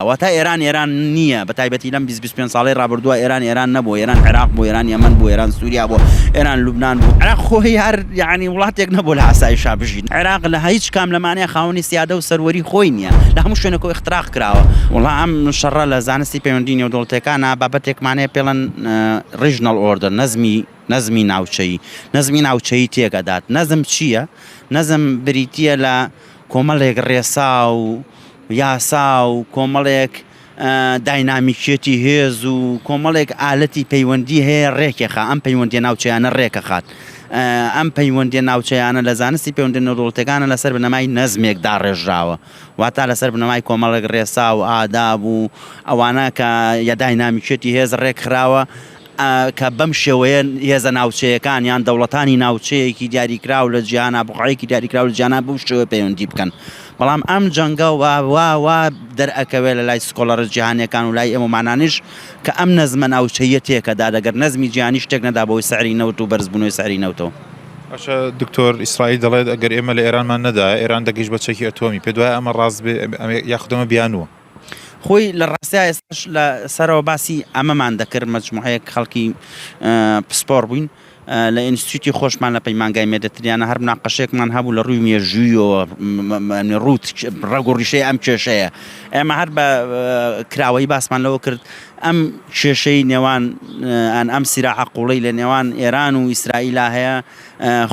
واتە ئێران نییە بە تایبەتی لەم 25 ساڵی ڕابردووە ئێران نەبوو ئێران عێراق بوو ئێران یەمەن بوو ئێران سووریا بوو ئێران لوبنان بوو عێراق خۆی هەر یعنی وڵاتێک نەبوو لە ئاسایشا بژین عێراق لە هیچ کام لەمانەیە خاوەنی سیادە و سەروەری خۆی نییە لە هەموو شوێنێکەوە اختراق کراوە وڵا ئەم شەڕە لە زانستی پەیوەندی نێودەوڵەتیەکانە بابەتێکمانەیە پێڵەن ریژنەڵ ئۆردر نەزمی ناوچەیی تێکەدات نەزم چییە؟ نەزم بریتیە لە کۆمەڵێک ڕێسا و یاسا و کۆمەڵێک داینامیکێتی هێز و کۆمەڵێک ئالەتی پەیوەندی هەیە ڕێکێخە ئەم پەیوەندی ناوچەیانە ڕێکەخات ئەم پەیوەندی ناوچەیانە لە زانستی پەیوەندی نێودەوڵەتیەکانە لەسەر بنەمای نەزمێکدا ڕێژراوە واتە لەسەر بنەمای کۆمەڵێک ڕێسا و ئاداب و ئەوانە کە یە داینامیکێتی هێز ڕێکخراوە کە بەم شێوەیە هێزە ناوچەیەکان یان دەوڵەتانی ناوچەیەکی دیاریکراو لە جیهانە بقعەیەکی دیاریکراو لە جیهانە بەو شێوە پەیوەندی بکەن بەڵام ئەم جەنگە وا دەرئەکەوێت لە لای سکۆلەرە جیهانیەکان و لای ئێمەمانانیش کە ئەم نەزمە ناوچەیە تێکەدا دەگەر نەزمی جیهانی شتێک نەدا بەوەی سەعری نەوت و بەرزبوونەوەی سەعری نەوتەوە باشە دکتۆر ئیسرائیل دەڵێت ئەگەر ئێمە لە ئێرانمان نەدایە ئێران دەگەیشت بە چەکی ئەتۆمی پێ دوایە ئەمە ڕاست بێ یاخودەمە بیانوە خۆی لە ڕاستیە ئێستاش لە سەرەوە باسی ئەمەمان دەکرد مەجموعەیەک خەڵکی پسپۆر بووین لە ئینستیتوتی خۆشمان لە پەیمانگای مێدەتریانە هەر مناقەشەیەکمان هەبوو لە ڕووی مێژوویەوە ڕوت ڕێگ و ڕیشەی ئەم کێشەیە ئێمە هەر بە کراوەی باسمان لەوە کرد ئەم کێشەی نێوان ئەم سیراعە قوڵەی لە نێوان ئێران و ئیسرائیلا هەیە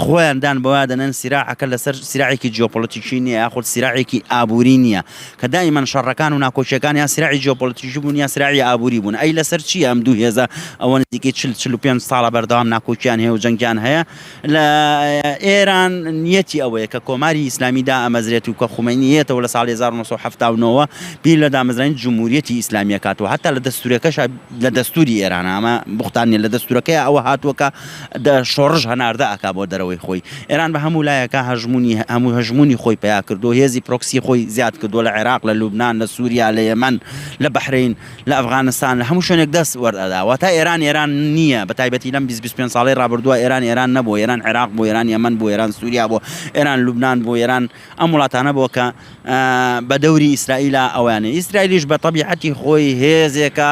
خۆیاندان بەوا دەنێن سیراعەکە لەسەر سیراعێکی جیۆپۆلیتیکی نییە یاخود سیراعێکی ئابووری نییە کە دائیمەن شەڕەکان و ناکۆچیەکان یا سیراعی جیۆپۆلیتیکی بوون یا سیراعی ئابووری بوون ئەی لەسەر چی ئەم دوو هێزە ئەوە نزیکەی 45 ساڵە بەردەوام ناکۆچیان هەیە و جەنگیان هەیە لە ئێران نیەتی ئەوەیە کە کۆماری ئیسلامیدا ئەمەزرێت و کە خومینیەتەوە لە ساڵی 1970 بیر لە دامەزرانی جمهوریەتی ئیسلامیە کاتەوە هەتا لە دەستورەکەش لە دەستوری ئێران ئەمە بوختانیە لە دەستورەکەی ئەوە هاتووەکە شۆڕژ هەناردە ئەکا بۆ دەرەوەی خۆی ئێران بە هەموو لایەکە هەموو هەژمونی خۆی پیا کردو هێزی پرۆکسی خۆی زیاد کردو لە عێراق لە لوبنان لە سووریا لە یەمەن لە بەحرین لە ئەفغانستان لە هەموو شوێنێک دەست وەردەدا واتە ئێران نییە بە تایبەتی لەم 25 ساڵی ڕابردووە ئێران نەبوو ئێران عێراق بوو ئێران یەمەن بوو ئێران سووریا بوو ئێران لوبنان بوو ئێران ئەم وڵاتانە بووە کە بە دەوری ئیسرائیلا ئەوانە ئیسرائیلیش بە تەبیعەتی خۆی هێزێکە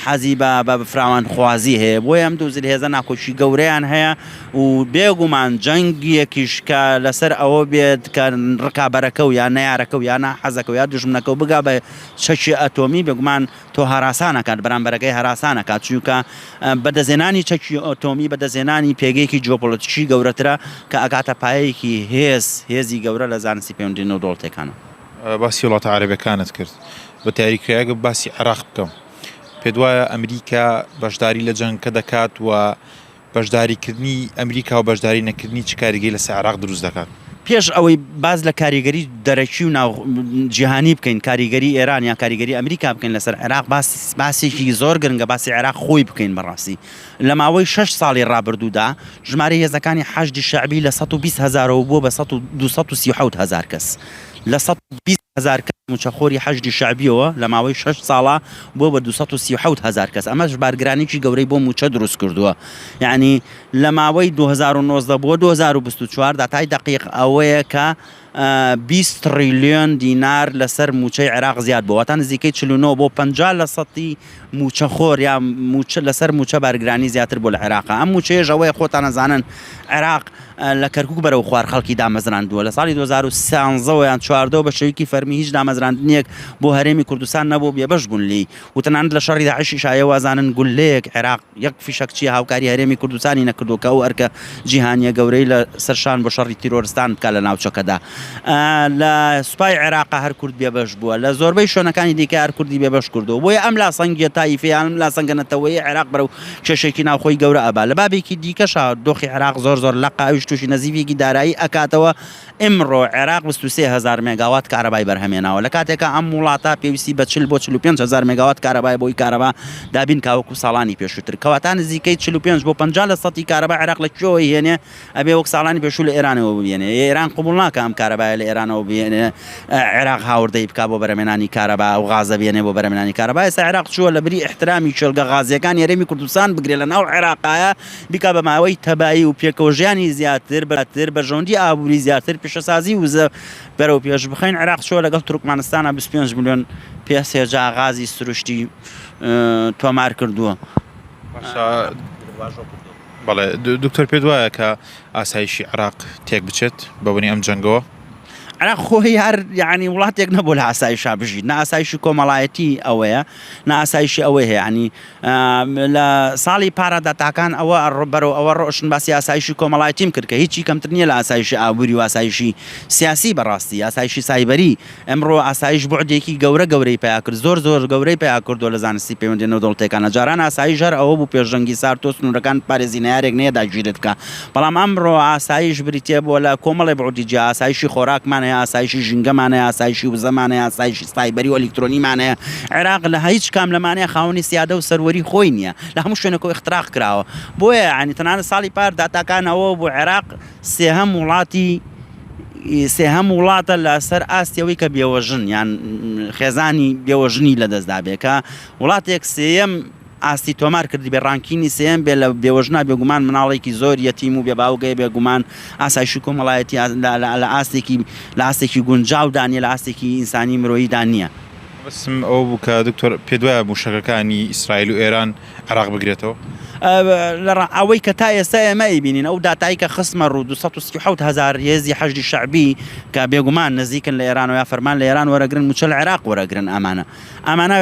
حەزی بە فراوانخوازی هەیە بۆیە ئەم دوو هێزە ناکۆچی گەورەیان هەیە و بێگومان جەنگیەکیش کە لەسەر ئەوە بێت کە ڕکابەرەکە و یان نەیارەکە و یان حەزەکە و یا دوژمنەکە و بگا بە چەکی ئەتۆمی بێگومان تۆ هەراسانەکات بەرامبەرەکەی هەراسانەکات چونکە بەدەزێنانی چەکی ئۆتۆمی بەدەزێنانی پێگەیەکی جیۆپۆلیتیکی گەورەترە کە ئەگاتە پایەیەکی هێزی گەورە لە زانستی پەیوەندی نێودەوڵەتیەکانە باسی وڵاتە عەرەبیەکانت کرد بە تاریکایەک باسی عێراق بکەم پێ دوایە ئەمریکا بەشداری لە جەنگەکە دەکات و بەشداریکردنی ئەمریکا و بەشداری نەکردنی چ کاریگەی لەسەر عێراق دروست دەکات پێش ئەوەی باز لە کاریگەری دەرەکی و ناو جیهانی بکەین کاریگەری ئێران یا کاریگەری ئەمریکا بکەین لەسەر عێراق باسێکی زۆر گرنگە باسی عێراق خۆی بکەین بەڕاستی لە ماوەی 6 ساڵی ڕابردوودا ژمارەی هێزەکانی حەشدی شەعبی لە 120,000ەوە بووە بە 237,000 کەس لە 120,000 کەس موچەخۆری حەشدی شەعبیەوە لە ماوەی 6 ساڵە بۆ بە 237,000 کەس ئەمەش بارگرانێکی گەورەی بۆ موچە دروست کردووە یعنی لە ماوەی 2019 بۆ 2024 داتای دقیق ئەوەیە کە 20 تریلیۆن دینار لەسەر موچەی عێراق زیاد بووە تا نزیکەی 49 بۆ 50% موچەخۆر یا لەسەر موچە بارگرانی زیاتر بۆ لە عێراق ئەم موچەیەش ئەوەیە خۆتان نەزانن عێراق لە کەرکووک بەرەو خوار خەڵکی دامەزراندووە لە ساڵی 2013 یان 14 بە شێوەیەکی فەرمی هیچ دامەزراندنێک بۆ هەرێمی کوردستان نەبوو بێبەش بوون لی و تەنانەت لە شەڕی داعشی شایەوازانن گولەیەک عێراق یەک فیشەکچی هاوکاری هەرێمی کوردستانی نەکردو کە ئەو ئەرکە جیهانیە گەورەی لە سەرشان بۆ شەڕی تیرۆرستان بکات لە ناوچەکەدا لە سوپای عێراق هەر کورد بێبەش بووە لە زۆربەی شوێنەکانی دیکە هەر کوردی بێبەش کردو بۆیە ئەم لاسەنگیە تایفەیان لا سەنگەنەتەوەی عێراق بەرەو کێشێکی ناوخۆی گەورە ئەبا لە بابێکی دیکەشە دۆخی عێراق زۆر لە قاویش تووشی نەزیفێکی دارایی ئەکاتەوە ئمڕۆ عێراق 23,000 مێگاوات کارەبای بەرهەمێناوە لە کاتێکە ئەم وڵاتە پێویستی بە 40 بۆ 45,000 مێگاوات کارەبای بۆی کارەبا دابین کاوەکو ساڵانی پێشووتر کەواتە نزیکەی 45 بۆ 50% کارەبا عێراق لە کوێوەی هێنێ ئەبێ وەک ساڵانی پێشوو لە ئێرانەوە ببێنێ ئێران قبوڵ ناکە ئەم کارە کارەبای لە ئێرانەوە بێنێ عێراق هاوردەی بک بۆ بەرەمێنانی کارەبا و غازە بێنێ بۆ بەرەمێنانی کارەبا. ئێستا عێراق چووە لە بری احترامی چێلگە غازیەکان هەرێمی کوردستان بگرێ لە ناو عێراقایە بیکا بە ماوەی تەبایی و پێکەوەژیانی زیاتر بەتر بەژۆندی ئابووری زیاتر پیشەسازی وزە بەرەو پێش بخەین. عێراق چووە لەگەڵ تورکمانستانە 25 میلیۆن پێسێجا غازی سروشتی تۆمار کردووە. بەڵێ دکتۆر پێت وایە کە ئاسایشی عێراق تێک بچێت بەبوونی ئەم جەنگەوە؟ عێراق خۆی هەر یعنی وڵاتێک نەبوو لە ئاسایشا بژیت، نە ئاسایشی کۆمەڵایەتی ئەوەیە، نە ئاسایشی ئەوەی هەیە. ینی لە ساڵی پارەداتاکان ئەوە بەرەو ئەوە ڕۆشن باسی ئاسایشی کۆمەڵایەتیم کرد کە هیچی کەمتر نییە لە ئاسایشی ئابووری و ئاسایشی سیاسی بەڕاستی، ئاسایشی سایبەری. ئەمڕۆ ئاسایش بوعدێکی گەورەی پیا کرد، زۆر گەورەی پیا کردووە لە زانستی پەیوەندیدنەوە دەوڵەتەکانە. جاران ئاسایش هەر ئەوە بوو پێشەنگی سارتۆ سنوورەکان پارێزینایارێک نەیە داگیرت بکە، بەڵام ئەمڕۆ ئاسایش بریتێ بۆ لە کۆمەڵی بوعدی جیا، ئاسایشی خۆراکمانەیە، ئاسایشی ژینگەمانەیە، ئاسایشی وزەمانەیە، ئاسایشی سایبەری و ئەلکترۆنیمانەیە. عێراق لە هیچ کام لەمانەیە خاوەنی سیادە و سەروەری خۆی نییە، لە هەموو شوێنێکەوە اختراق کراوە. بۆیە ینی تەنانەت ساڵی پار داتاکانەوە بۆ عێراق سێهەم وڵاتە لەسەر ئاستیەوەی کە بێوەژن یان خێزانی بێوەژنی لەدەستدا بێ، کە وڵاتێک سێیەم ئاستی تۆمار کردی بێ ڕانکینی سێم بێ لە بێوەژنا بێگومان مناڵێکی زۆر یەتیم و بێباوگەی بێگومان ئاسایشی کۆمەڵایەتی لە ئاستێکی گونجاو دانیە، لە ئاستێکی ئینسانی مرۆییدا نییە. بەسم ئەو بوو کە دکتۆر پێت وایە موشەکەکانی ئیسرائیل و ئێران عێراق بگرێتەوە؟ ئەوەی کە تا ئێستا ئێمە ئەیبینین ئەو داتایی کە خستمە ڕوو 237,000 هێزی حەشدی شەعبی کە بێگومان نزیکن لە ئێران و یا فەرمان لە ئێران وەرەگرن موچە لە عێراق وەرەگرن. ئەمانە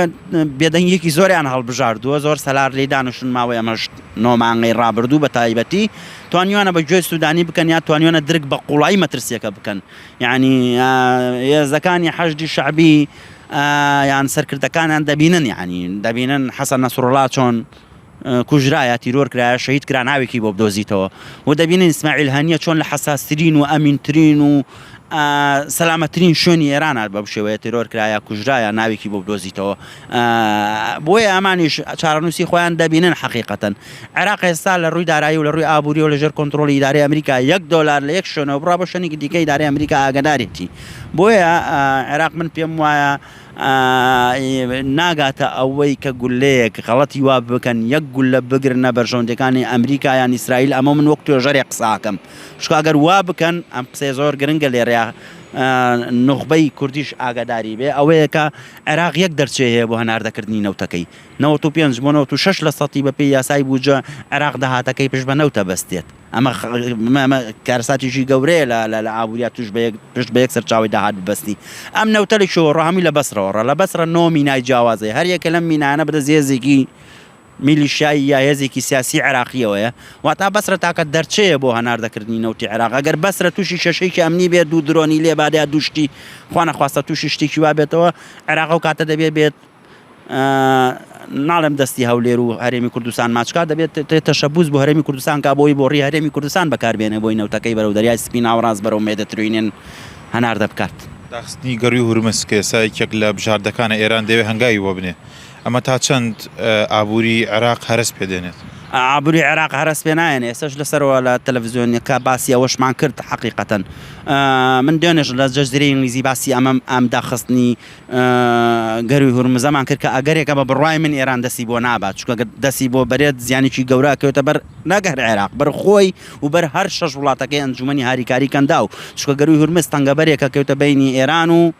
بێدەنگێکی زۆریان هەڵبژاردووە، زۆر سەلار لێی دانوشن ماوەی ئەمەش 9 مانگەی ڕابردوو بە تایبەتی توانیوانە بە گوێی سوودانی بکەن یا توانیوانە درک بە قوڵایی مەترسیەکە بکەن. یعنی هێزەکانی حەشدی شەعبی یان سەرکردەکانیان دەبینن حەسەن نەسڕوڵڵا چۆن کوژرایە، تیرۆر کرایە، شەهید کرا، ناوێکی بۆ بدۆزیتەوە، و دەبینن ئیسماعیل هەنیە چۆن لە حەساسترین و ئەمینترین و سەلامەترین شوێنی ئێرانات بەو شێوەیە تیرۆر کرایە، کوژرایە، ناوێکی بۆ بدۆزیتەوە. بۆیە ئەمانیش چارەنووسی خۆیان دەبینن. حەقیقەتەن عێراق ئێستا لە ڕووی دارایی و لە ڕووی ئابووری و لەژێر کۆنتڕۆڵی ئیدارەی ئەمریکا $1 لە یەک شوێنەوە بڕا بە شوێنێکی دیکەی ئیدارەی ئەمریکا ئاگادارێتی. بۆیە عێراق من پێم وایە ناگاتە ئەوەی کە گولەیەک غەڵەتی وا بکەن یەک گولە بگرنە بەرژەوندەکانی ئەمریکا یان ئیسرائیل. ئەمە من وەک توێژەرێ قساکەم، چکە ئەگەر وا بکەن ئەم قسەی زۆر گرنگە لێرەیە نخبەی کوردیش ئاگاداری بێ، ئەوەیە کە عێراق یەک دەرچێ هەیە بۆ هەناردەکردنی نەوتەکەی 95 بۆ 96 لە سەتی بە پێی یاسای بووجە عێراق داهاتەکەی پشت بە نەوتە بەستێت. ئەمە کارساتیشی گەورەیە لە ئابووریا توش پشت بە یەک سەرچاوی داهات ببەستی. ئەم نەوتەی شۆڕە هەمی لە بەسرەوەڕە، لە بەسرە 9 مینای جیاوازەیە، هەر یەکە لەم مینانە بدەست هێزێکی میلیشیایی یا هێزێکی سیاسی عێراقیەوەیە، واتە بەسرە تاکە دەرچەیە بۆ هەناردەکردنی نەوتی عێراق. ئەگەر بەسرە تووشی شەشەیەکی ئەمنی بێت، دوو درۆنی لێ بادەیە، دوشتی خوا نەخواستە تووشی شتێکی وا بێتەوە، عێراق ئەو کاتە دەبێت ناڵم دەستی هەولێر و هەرێمی کوردستان ماچکا، دەبێت تەشەبوس بۆ هەرێمی کوردستان کا بۆی بۆ ڕی هەرێمی کوردستان بەکاربێنێ بۆی نەوتەکەی بەرەو دەریای سپی ناوەڕاست بەرەو مێدیترێنین هەناردە بکات. داخستنی گەڕی و هورمز کە ئێستا یەکێک لە بژاردەکانە ئێران دەوێت هەنگاوی بۆ بنێ، ئەمە تا چەند ئابووری عێراق هەرس پێدێنێت؟ ئابووری عێراق هەرس پێ نایەنێ. ئێستش لەسەرەوە لە تەلەڤیزیۆنەکە باسی ئەوەشمان کرد. حەقیقەتەن من دوێنێش لە جەزیرەی ئینگلیزی باسی ئەم داخستنی گەروی هورمزەمان کرد کە ئەگەرێکە بە بڕوای من ئێران دەستی بۆ نابات، چونکە دەستی بۆ بەرێت زیانێکی گەورە کەوتە بەر نەگەر عێراق، بەر خۆی و بەر هەر 6 وڵاتەکەی ئەنجومەنی هاریکاری کەندا و چونکە گەروی هورمز تەنگەبەرێکە کەوتە بەینی ئێران و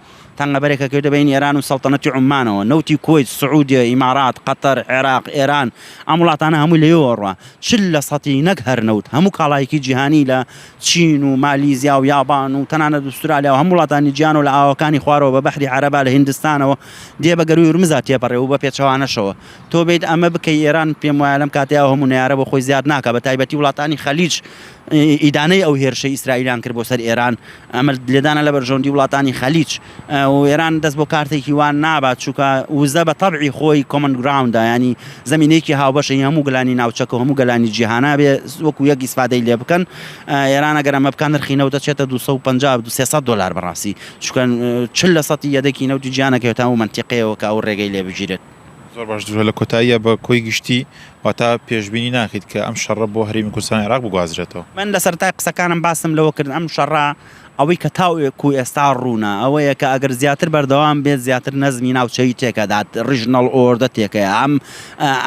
تەنگەبەرێکە کەوتە بەینی ئێران و سەڵتەنەتی عومانەوە، نەوتی کوێت، سعودیە، ئیمارات، قەتەر، عێراق، ئێران، ئەم وڵاتانە هەمووی لەوێ ڕوا 40% نەک هەر نەوت، هەموو کاڵایەکی جیهانی لە چین و مالیزیا و یابان و تەنانەت ئوسترالیا و هەموو وڵاتانی جیهان و لە ئاوەکانی خوارەوە بە بەحری عەرەبا لە هیندستانەوە دێ بە گەروی هورمزا تێپەڕێ و بە پێچەوانەشەوە. تۆ بێت ئەمە بکەی ئێران پێم وایە لەم کاتەیە هەموو نەیارە بۆ خۆی زیاد ناکە، بە تایبەتی وڵاتانی خەلیج ئیدانەی ئەو هێرشەی ئیسرائیلیان کرد بۆ سەر ئێران، ئەمە لێدانە لە بەرژەوەندی وڵاتانی خەلیج و ئێران دەست بۆ کارتێکی وان نابات، چونکە وزە بە تەبعی خۆی کۆمن گراوندا، ینی زەمینەیەکی هاوبەشی هەموو گەلانی ناوچەکە و هەموو گەلانی جیهانا بێ وەکو یەک ئیسفادەی لێ بکەن. ئێران ئەگەر ئەمە بکەن نرخی نەوتە چێتە $250-300 بەڕاستی، چونکە 40% یەدەکی نەوتی جیهانەکەوێتە ئەو منتیقەیەوە کە ئەو ڕێگەی لێ بگیرێت. زۆر باش دوژە لە کۆتاییە بە کۆی گشتی واتە پێشبینی ناکەیت کە ئەم شەڕە بۆ هەرێمی کوردستانی عێراق بگوازرێتەوە. من لە سەرەتای قسەکانم باسم لەوە کرد ئەم شەڕە ئەوەی کە تاوێکو ئێستا ڕوونە ئەوەیە کە ئەگەر زیاتر بەردەوام بێت زیاتر نەزمی ناوچەی تێکەدات ڕژنەڵ ئۆردە تێکەیە ئەم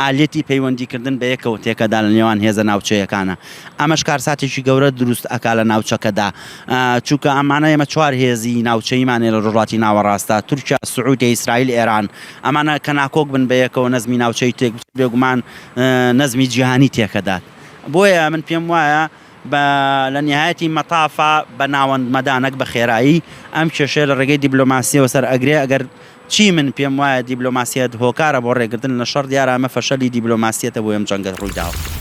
ئالێتی پەیوەندیکردن بە یەکەوە تێکەدا لە نێوان هێزە ناوچەیەکانە ئەمەش کارساتێکی گەورە دروست ئەکا لە ناوچەکەدا چونکە ئەمانە ئێمە چوار هێزی ناوچەیمانێ لە ڕۆژهەڵاتی ناوەڕاستە تورکیا سعودی ئیسرائیل ئێران ئەمانە کە ناکۆک بن بە یەکەوە نەزمی ناوچەی تێک بێگومان نەزمی جیهانی تێکەدات بۆیە من پێم وایە لە نهایەتی مەتافە بە ناوەندمەدانەك بە خێرایی ئەم کێشەیە لە ڕێگەی دیبلۆماسیەوە سەر ئەگرێ ئەگەر چی من پێم وایە دیبلۆماسیەت هۆکارە بۆ ڕێگرتن لە شەڕ دیارە ئەمە فەشەلی دیبلۆماسیەتە بۆ ئەم جەنگە ڕوویداوە